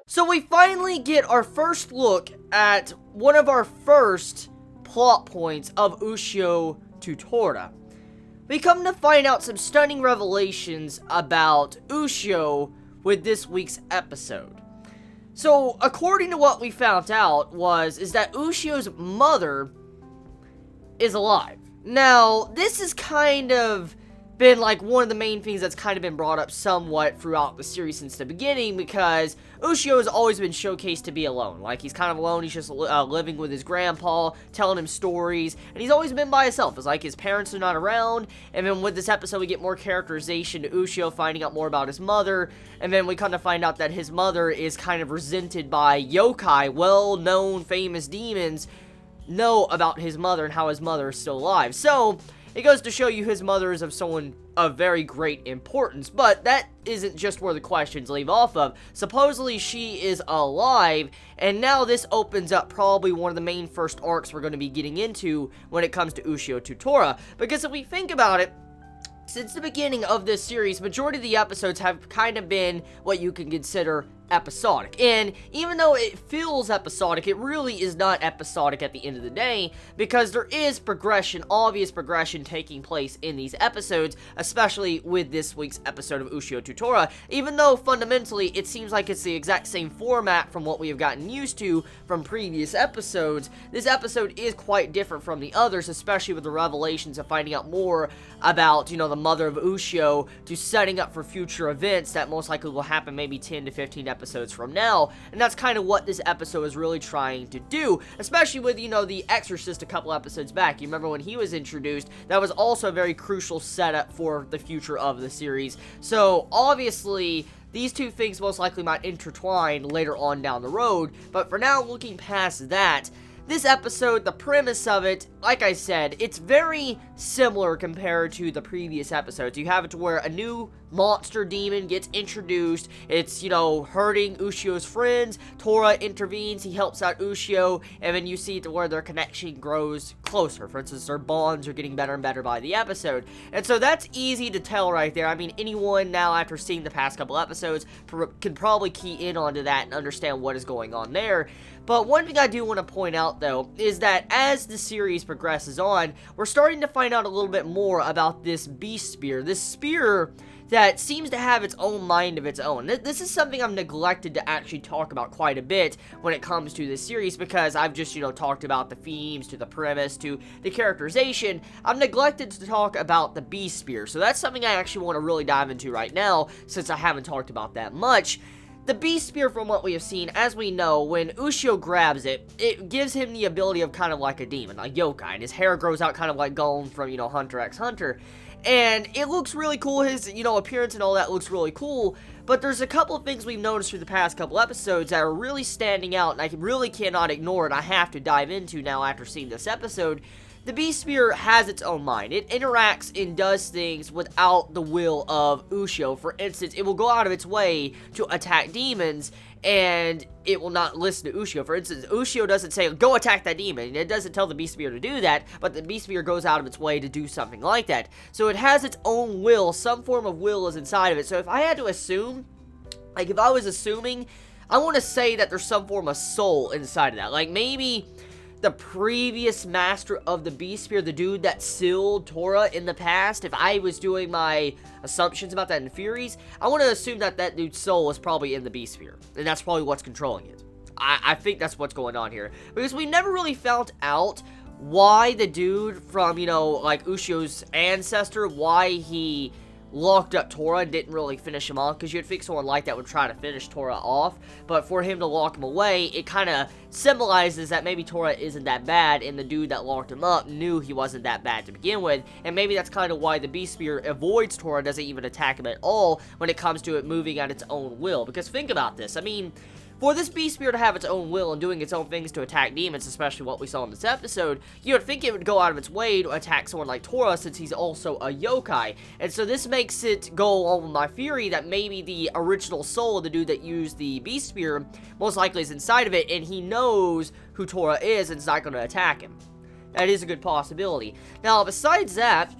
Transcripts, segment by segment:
So we finally get our first look at one of our first plot points of Ushio to Tora. We come to find out some stunning revelations about Ushio with this week's episode. So, according to what we found out is that Ushio's mother is alive. Now, this has kind of been like one of the main things that's kind of been brought up somewhat throughout the series since the beginning, because Ushio has always been showcased to be alone. Like, he's kind of alone, he's just living with his grandpa, telling him stories, and he's always been by himself. It's like his parents are not around, and then with this episode we get more characterization to Ushio, finding out more about his mother, and then we kind of find out that his mother is kind of resented by yokai, well-known, famous demons, know about his mother and how his mother is still alive. So, it goes to show you his mother is of someone of very great importance, but that isn't just where the questions leave off of. Supposedly she is alive, and now this opens up probably one of the main first arcs we're going to be getting into when it comes to Ushio to Tora, because if we think about it, since the beginning of this series, majority of the episodes have kind of been what you can consider episodic. And even though it feels episodic, it really is not episodic at the end of the day, because there is progression, obvious progression taking place in these episodes, especially with this week's episode of Ushio to Tora. Even though fundamentally it seems like it's the exact same format from what we have gotten used to from previous episodes, this episode is quite different from the others, especially with the revelations of finding out more about, the mother of Ushio, to setting up for future events that most likely will happen maybe 10 to 15 episodes from now, and that's kind of what this episode is really trying to do, especially with, The Exorcist a couple episodes back. You remember when he was introduced, that was also a very crucial setup for the future of the series. So, obviously, these two things most likely might intertwine later on down the road, but for now, looking past that, this episode, the premise of it, like I said, it's very similar compared to the previous episodes. You have it to where a new monster demon gets introduced. It's, hurting Ushio's friends. Tora intervenes. He helps out Ushio. And then you see to where their connection grows closer. For instance, their bonds are getting better and better by the episode. And so that's easy to tell right there. I mean, anyone now after seeing the past couple episodes can probably key in onto that and understand what is going on there. But one thing I do want to point out, though, is that as the series progresses on, we're starting to find out a little bit more about this beast spear. This spear that seems to have its own mind of its own. This is something I've neglected to actually talk about quite a bit when it comes to this series, because I've just, talked about the themes, to the premise, to the characterization. I've neglected to talk about the beast spear, so that's something I actually want to really dive into right now, since I haven't talked about that much. The beast spear, from what we have seen, as we know, when Ushio grabs it, it gives him the ability of kind of like a demon, like yokai, and his hair grows out kind of like Golem from, Hunter x Hunter. And it looks really cool, his, appearance and all that looks really cool, but there's a couple of things we've noticed through the past couple episodes that are really standing out, and I really cannot ignore it. I have to dive into now after seeing this episode. The beast spear has its own mind. It interacts and does things without the will of Ushio. For instance, it will go out of its way to attack demons, and it will not listen to Ushio. For instance, Ushio doesn't say, go attack that demon. It doesn't tell the beast spear to do that, but the beast spear goes out of its way to do something like that. So it has its own will. Some form of will is inside of it. So if I had to assume, like if I was assuming, I want to say that there's some form of soul inside of that. Like maybe the previous master of the beast spear, the dude that sealed Tora in the past, if I was doing my assumptions about that in theories, I want to assume that that dude's soul is probably in the beast spear, and that's probably what's controlling it. I think that's what's going on here, because we never really found out why the dude from, like Ushio's ancestor, why he locked up Tora and didn't really finish him off, because you'd think someone like that would try to finish Tora off, but for him to lock him away, it kind of symbolizes that maybe Tora isn't that bad, and the dude that locked him up knew he wasn't that bad to begin with, and maybe that's kind of why the beast spear avoids Tora, doesn't even attack him at all when it comes to it moving at its own will. Because think about this, I mean, for this beast spear to have its own will and doing its own things to attack demons, especially what we saw in this episode, you would think it would go out of its way to attack someone like Tora, since he's also a yokai. And so this makes it go along with my theory that maybe the original soul of the dude that used the beast spear most likely is inside of it, and he knows who Tora is and is not going to attack him. That is a good possibility. Now, besides that,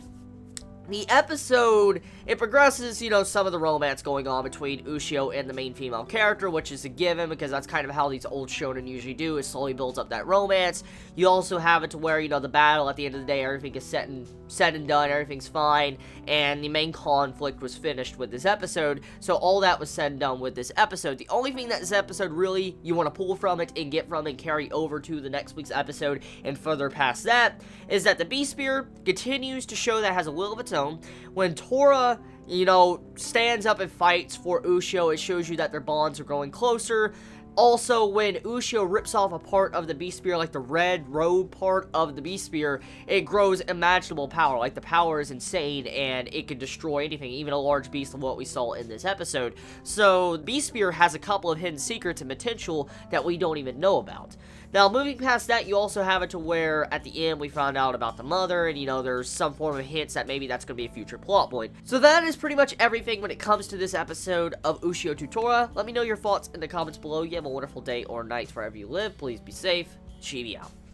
the episode it progresses, you know, some of the romance going on between Ushio and the main female character, which is a given, because that's kind of how these old shonen usually do, is slowly builds up that romance. You also have it to where, you know, the battle, at the end of the day, everything is said and done, everything's fine, and the main conflict was finished with this episode, so all that was said and done with this episode. The only thing that this episode really, you want to pull from it and get from it and carry over to the next week's episode and further past that, is that the Beast Spear continues to show that it has a will of its own. When Tora, you know, stands up and fights for Ushio, it shows you that their bonds are growing closer. Also, when Ushio rips off a part of the Beast Spear, like the red robe part of the Beast Spear, it grows imaginable power. Like, the power is insane, and it can destroy anything, even a large beast of what we saw in this episode. So, Beast Spear has a couple of hidden secrets and potential that we don't even know about. Now, moving past that, you also have it to where, at the end, we found out about the mother, and, you know, there's some form of hints that maybe that's going to be a future plot point. So that is pretty much everything when it comes to this episode of Ushio to Tora. Let me know your thoughts in the comments below. You have a wonderful day or night wherever you live. Please be safe. Chibi out.